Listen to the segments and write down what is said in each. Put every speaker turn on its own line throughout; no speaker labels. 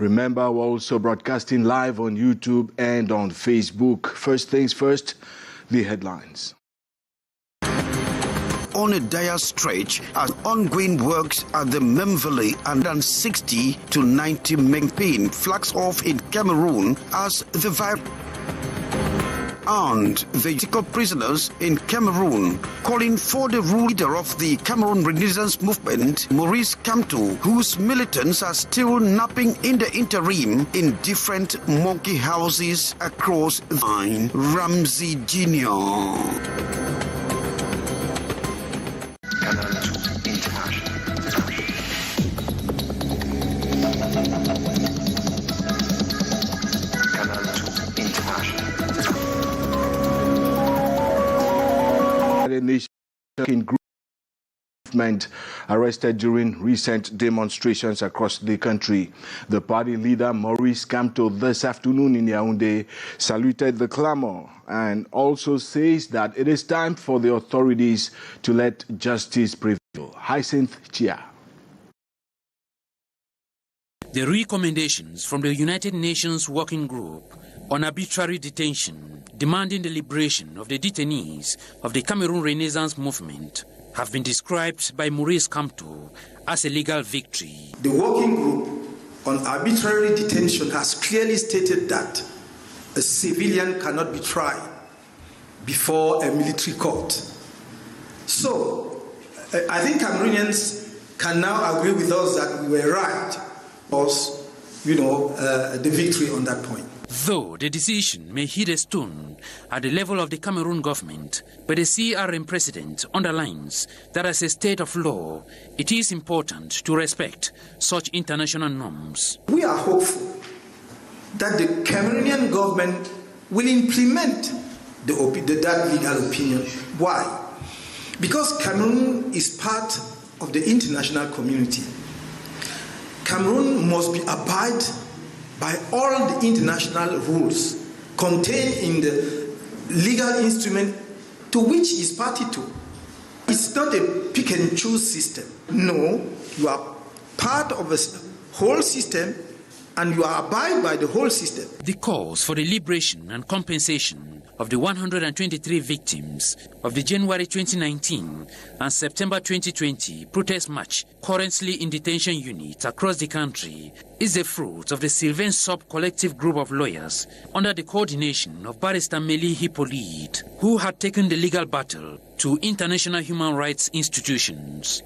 Remember, we're also broadcasting live on YouTube and on Facebook. First things first, the headlines.
On a dire stretch as ongoing works at the Memville and 60 to 90 Mengpin flags off in Cameroon as the virus. And the political prisoners in Cameroon calling for the leader of the Cameroon Renaissance Movement, Maurice Kamto, whose militants are still napping in the interim in different monkey houses across the line. Ramsey Jr.
Movement arrested during recent demonstrations across the country. The party leader Maurice Kamto this afternoon in Yaoundé saluted the clamor and also says that it is time for the authorities to let justice prevail. Hyacinth Chia.
The recommendations from the United Nations Working Group on arbitrary detention, demanding the liberation of the detainees of the Cameroon Renaissance Movement, have been described by Maurice Kamto as a legal victory.
The working group on arbitrary detention has clearly stated that a civilian cannot be tried before a military court. So, I think Cameroonians can now agree with us that we were right, because, the victory on that point.
Though the decision may hit a stone at the level of the Cameroon government, but the CRM president underlines that as a state of law, it is important to respect such international norms.
We are hopeful that the Cameroonian government will implement that legal opinion. Why? Because Cameroon is part of the international community. Cameroon must be abide by all the international rules contained in the legal instrument to which is party to. It's not a pick and choose system. No, you are part of a whole system and you are abide by the whole system.
The calls for the liberation and compensation of the 123 victims of the January 2019 and September 2020 protest march currently in detention units across the country is the fruit of the Sylvain Sub-collective group of lawyers under the coordination of Barrister Meli Hippolyte, who had taken the legal battle to international human rights institutions.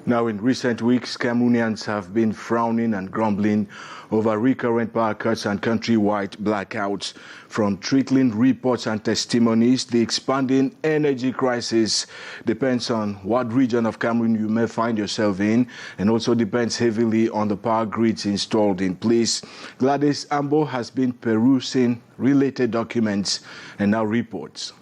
Now, in recent weeks, Cameroonians have been frowning and grumbling over recurrent power cuts and countrywide blackouts. From trickling reports and testimonies, the expanding energy crisis depends on what region of Cameroon you may find yourself in, and also depends heavily on the power grids installed in place. Gladys Ambo has been perusing related documents and now reports.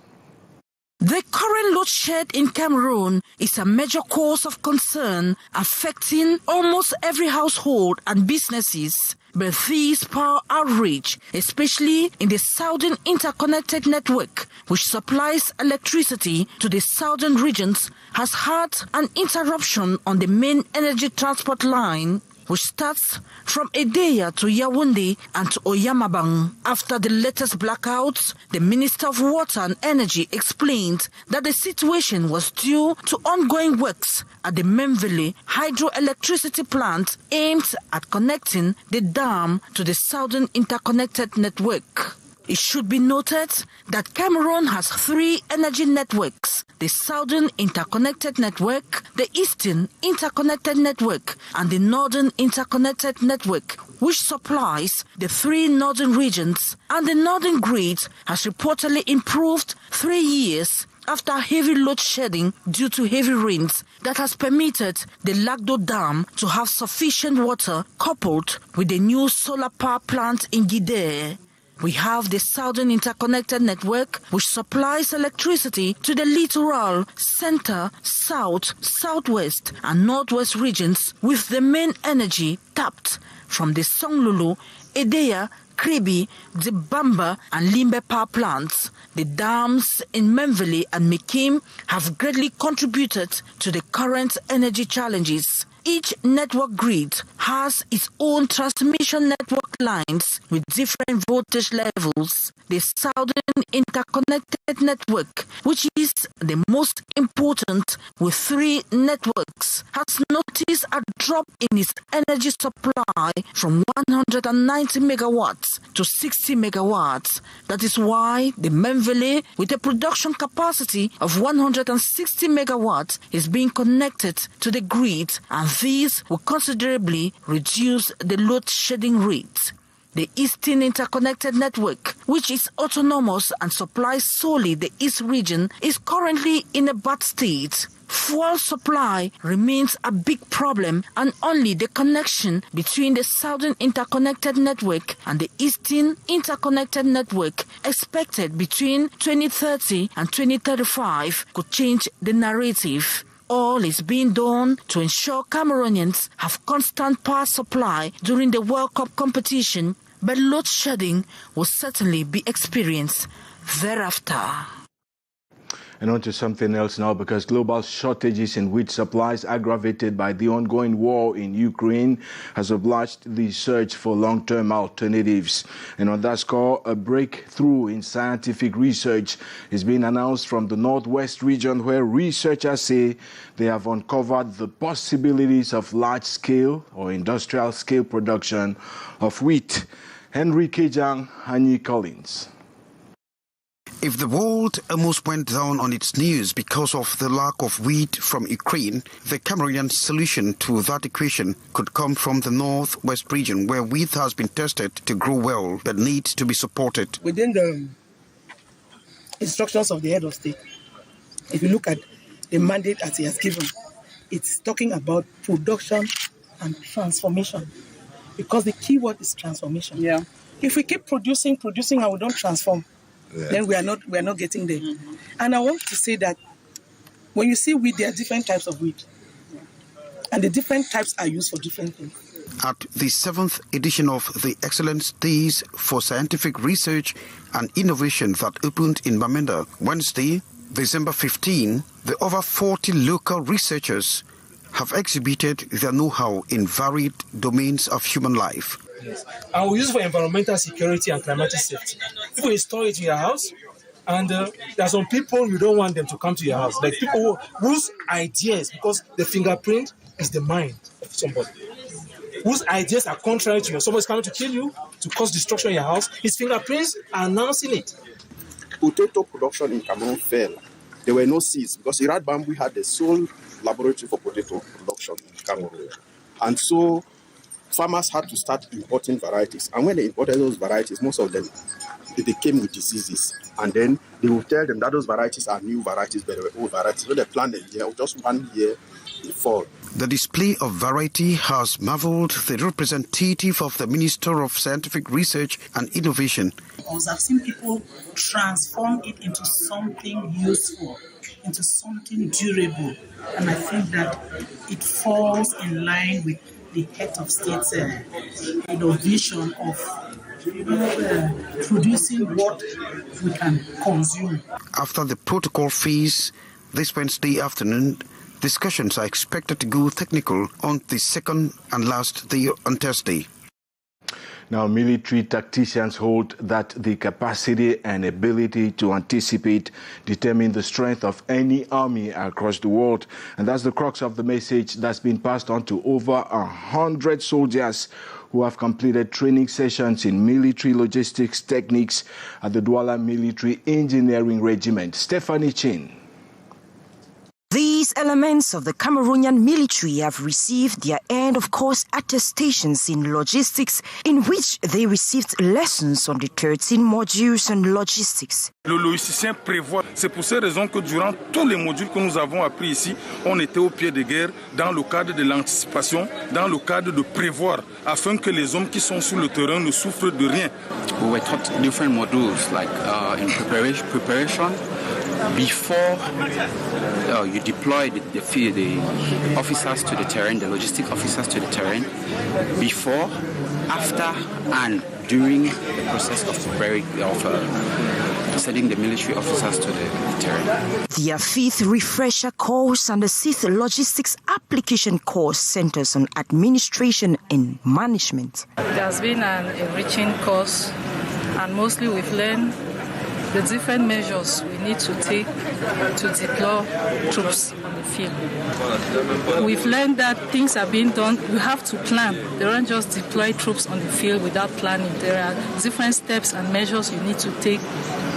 The current load shed in Cameroon is a major cause of concern affecting almost every household and businesses. But this power outage, especially in the Southern Interconnected Network, which supplies electricity to the southern regions, has had an interruption on the main energy transport line, which starts from Edea to Yaoundé and to Oyamabang. After the latest blackouts, the Minister of Water and Energy explained that the situation was due to ongoing works at the Memville hydroelectricity plant aimed at connecting the dam to the Southern Interconnected Network. It should be noted that Cameroon has three energy networks: the Southern Interconnected Network, the Eastern Interconnected Network, and the Northern Interconnected Network, which supplies the three northern regions. And the northern grid has reportedly improved 3 years after heavy load shedding due to heavy rains that has permitted the Lagdo Dam to have sufficient water, coupled with the new solar power plant in Guidere. We have the Southern Interconnected Network, which supplies electricity to the littoral, center, south, southwest, and northwest regions, with the main energy tapped from the Songlulu, Edea, Kribi, Dibamba, and Limbe power plants. The dams in Memville and Mekim have greatly contributed to the current energy challenges. Each network grid has its own transmission network lines with different voltage levels. The Southern Interconnected Network, which is the most important with 3 networks, has noticed a drop in its energy supply from 190 megawatts to 60 megawatts. That is why the Memvele, with a production capacity of 160 megawatts, is being connected to the grid, and these will considerably reduce the load shedding rate. The Eastern Interconnected Network, which is autonomous and supplies solely the East region, is currently in a bad state. Fuel supply remains a big problem, and only the connection between the Southern Interconnected Network and the Eastern Interconnected Network, expected between 2030 and 2035, could change the narrative. All is being done to ensure Cameroonians have constant power supply during the World Cup competition, but load shedding will certainly be experienced thereafter.
And on to something else now, because global shortages in wheat supplies aggravated by the ongoing war in Ukraine has obliged the search for long-term alternatives. And on that score, a breakthrough in scientific research is being announced from the Northwest region, where researchers say they have uncovered the possibilities of large-scale or industrial-scale production of wheat. Henry Kejang, Hanyi Collins.
If the world almost went down on its knees because of the lack of wheat from Ukraine, the Cameroonian solution to that equation could come from the Northwest region, where wheat has been tested to grow well but needs to be supported.
Within the instructions of the head of state, if you look at the mandate that he has given, it's talking about production and transformation, because the key word is transformation. Yeah. If we keep producing and we don't transform, then we are not getting there. Mm-hmm. And I want to say that when you see wheat, there are different types of wheat. And the different types are used for different things.
At the 7th edition of the Excellence Days for Scientific Research and Innovation that opened in Bamenda Wednesday, December 15, the over 40 local researchers have exhibited their know-how in varied domains of human life.
Yes. And we use it for environmental security and climatic safety. People install it in your house, and there are some people you don't want them to come to your house, like people whose ideas, because the fingerprint is the mind of somebody, whose ideas are contrary to yours. Somebody's coming to kill you, to cause destruction in your house. His fingerprints are announcing it.
Potato production in Cameroon fell. There were no seeds because Irad Bamboo had the sole laboratory for potato production in Cameroon, and so farmers had to start importing varieties. And when they imported those varieties, most of them, they came with diseases. And then they would tell them that those varieties are new varieties, but they were old varieties. So they planted just 1 year before.
The display of variety has marveled the representative of the Minister of Scientific Research and Innovation.
I've seen people transform it into something useful, into something durable. And I think that it falls in line with the head of state's vision of producing what we can consume.
After the protocol phase this Wednesday afternoon, discussions are expected to go technical on the second and last day on Thursday.
Now, military tacticians hold that the capacity and ability to anticipate determine the strength of any army across the world. And that's the crux of the message that's been passed on to over 100 soldiers who have completed training sessions in military logistics techniques at the Douala Military Engineering Regiment. Stephanie Chin.
These elements of the Cameroonian military have received their end-of-course attestations in logistics, in which they received lessons on the 13 modules on logistics.
Le logisticien prévoit. C'est pour ces raisons que durant tous les modules que nous avons appris ici, on était au pied de guerre dans le cadre de l'anticipation, dans le cadre de prévoir, afin que les hommes qui sont sur le terrain ne souffrent de rien.
We were taught different modules, like in preparation. Before you deploy the officers to the terrain, the logistic officers to the terrain, before, after, and during the process of sending the military officers to the terrain.
Their 5th refresher course and the 6th logistics application course centers on administration and management.
It has been an enriching course, and mostly we've learned the different measures we need to take to deploy troops on the field. We've learned that things are being done. You have to plan. They don't just deploy troops on the field without planning. There are different steps and measures you need to take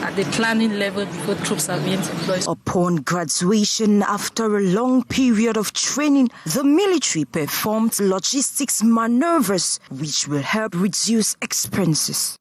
at the planning level before troops are being deployed.
Upon graduation, after a long period of training, the military performed logistics maneuvers which will help reduce expenses.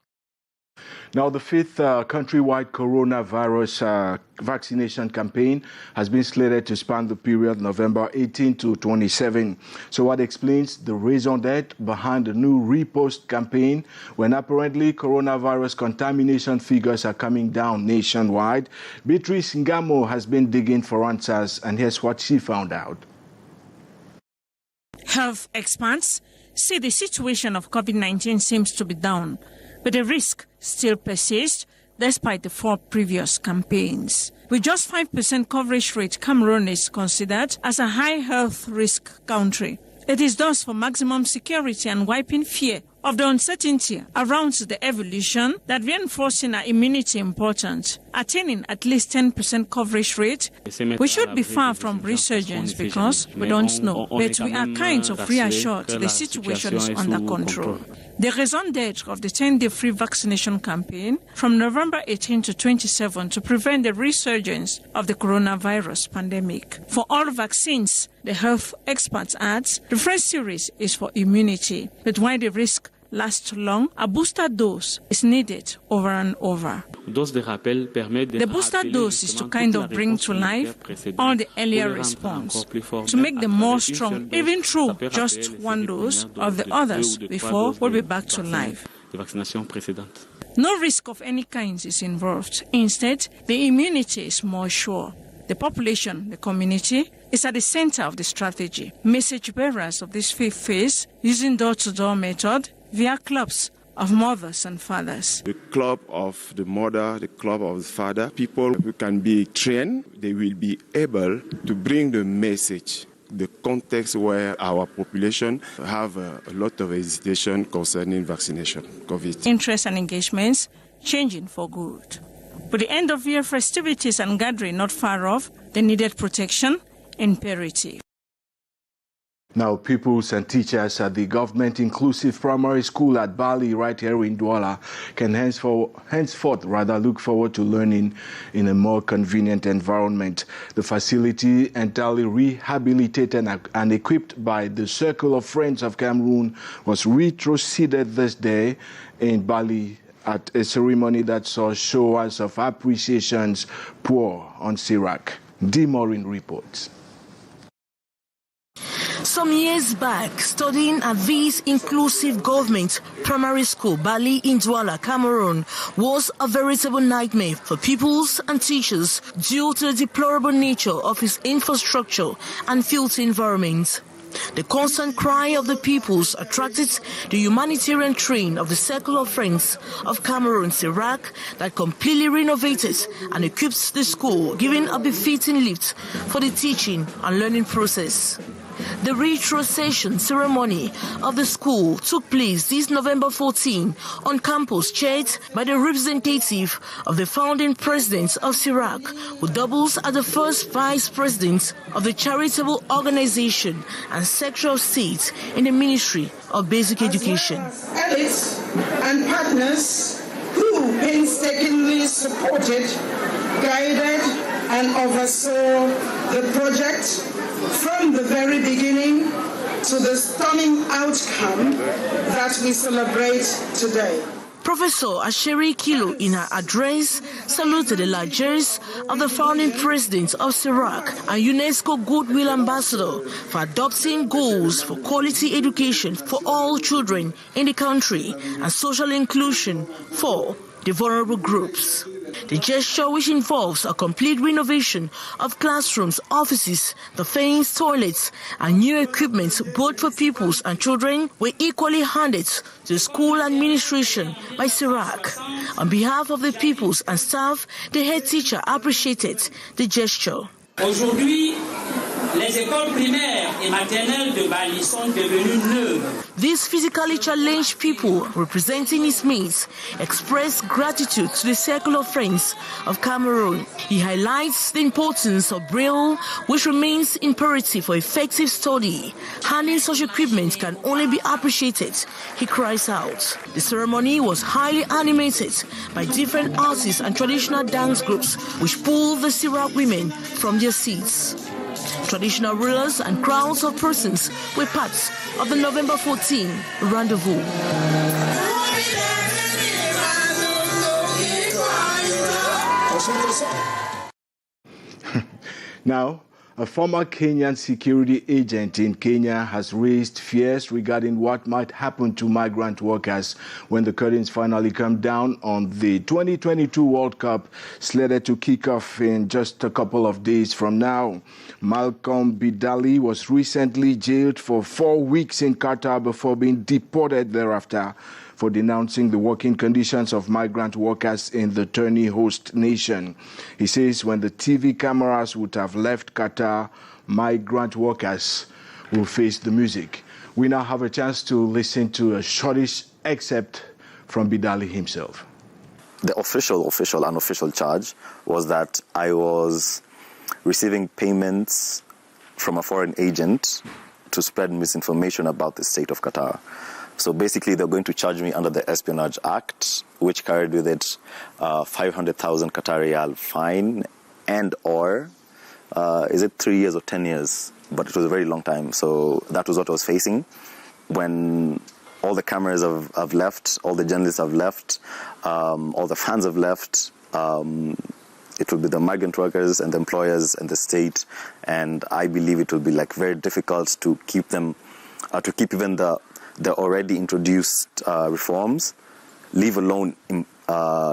Now, the 5th countrywide coronavirus vaccination campaign has been slated to span the period November 18 to 27. So what explains the raison d'etre behind the new repost campaign when apparently coronavirus contamination figures are coming down nationwide? Beatrice Ngamo has been digging for answers, and here's what she found out.
Health experts say the situation of COVID-19 seems to be down, but the risk still persists despite the 4 previous campaigns. With just 5% coverage rate, Cameroon is considered as a high health risk country. It is thus for maximum security and wiping fear of the uncertainty around the evolution that reinforcing our immunity important. Attaining at least 10% coverage rate, we should be far from resurgence because we don't know, but we are kind of reassured the situation is under control. The raison d'etre of the 10-day free vaccination campaign from November 18 to 27 to prevent the resurgence of the coronavirus pandemic. For all vaccines, the health experts adds, the first series is for immunity, but while the risk lasts long, a booster dose is needed over and over. The booster dose is to kind of bring to life all the earlier response, to make them more strong, even through just one dose of the others before we'll be back to life. No risk of any kind is involved. Instead, the immunity is more sure. The population, the community, is at the center of the strategy. Message bearers of this 5th phase, using door-to-door method via clubs of mothers and fathers.
The club of the mother, the club of the father, people who can be trained, they will be able to bring the message, the context where our population have a lot of hesitation concerning vaccination, COVID.
Interest and engagements changing for good. With the end of year festivities and gathering not far off, the needed protection imperative.
Now, pupils and teachers at the government-inclusive primary school at Bali, right here in Douala, can henceforth look forward to learning in a more convenient environment. The facility, entirely rehabilitated and equipped by the Circle of Friends of Cameroon, was retroceded this day in Bali at a ceremony that saw showers of appreciations pour on Sirac. D. Maureen reports.
Some years back, studying at this inclusive government primary school, Bali in Douala, Cameroon, was a veritable nightmare for pupils and teachers due to the deplorable nature of its infrastructure and filthy environment. The constant cry of the pupils attracted the humanitarian train of the Circle of Friends of Cameroon, Sirac, that completely renovated and equips the school, giving a befitting lift for the teaching and learning process. The retrocession ceremony of the school took place this November 14 on campus, chaired by the representative of the founding president of Sirac, who doubles as the first vice president of the charitable organization and Secretary of State in the Ministry of Basic Education.
Allies and partners who painstakingly supported, guided, and oversaw the project from the very beginning to the stunning outcome that we celebrate today.
Professor Asheri Kilo, in her address, saluted the largesse of the founding president of Sirac and UNESCO Goodwill Ambassador for adopting goals for quality education for all children in the country and social inclusion for the vulnerable groups. The gesture, which involves a complete renovation of classrooms, offices, the fence, toilets, and new equipment both for pupils and children, were equally handed to the school administration by Sirac. On behalf of the pupils and staff, the head teacher appreciated the gesture.
Aujourd'hui, les écoles primaires et maternelles de Bali sont devenues neuves.
These physically challenged people, representing his mates, expressed gratitude to the circle of friends of Cameroon. He highlights the importance of Braille, which remains imperative for effective study. Handling such equipment can only be appreciated, he cries out. The ceremony was highly animated by different artists and traditional dance groups, which pulled the Sirac women from their seats. Traditional rulers and crowds of persons were part of the November 14 rendezvous.
Now, a former Kenyan security agent in Kenya has raised fears regarding what might happen to migrant workers when the curtains finally come down on the 2022 World Cup, slated to kick off in just a couple of days from now. Malcolm Bidali was recently jailed for 4 weeks in Qatar before being deported thereafter for denouncing the working conditions of migrant workers in the tourney host nation. He says when the TV cameras would have left Qatar, migrant workers will face the music. We now have a chance to listen to a shortish excerpt from Bidali himself.
The official and unofficial charge was that I was receiving payments from a foreign agent to spread misinformation about the state of Qatar. So basically, they're going to charge me under the Espionage Act, which carried with it 500,000 Qatar Riyal fine and or, is it 3 years or 10 years? But it was a very long time. So that was what I was facing. When all the cameras have left, all the journalists have left, all the fans have left, it will be the migrant workers and the employers and the state. And I believe it will be like very difficult to keep them, to keep even the already introduced reforms, leave alone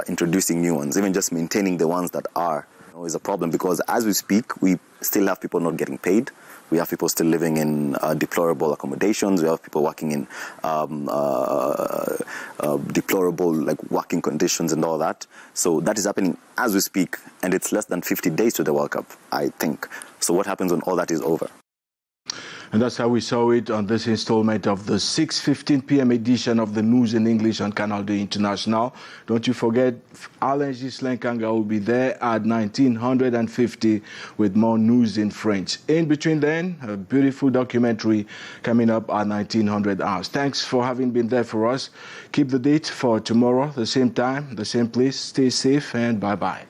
introducing new ones. Even just maintaining the ones that are is a problem, because as we speak, we still have people not getting paid. We have people still living in deplorable accommodations. We have people working in deplorable working conditions and all that. So that is happening as we speak, and it's less than 50 days to the World Cup, I think. So what happens when all that is over?
And that's how we saw it on this installment of the 6:15 p.m. edition of the News in English on Canal International. Don't you forget, Alain Ghislain Kanga will be there at 1950 with more news in French. In between then, a beautiful documentary coming up at 1900 hours. Thanks for having been there for us. Keep the date for tomorrow, the same time, the same place. Stay safe and bye-bye.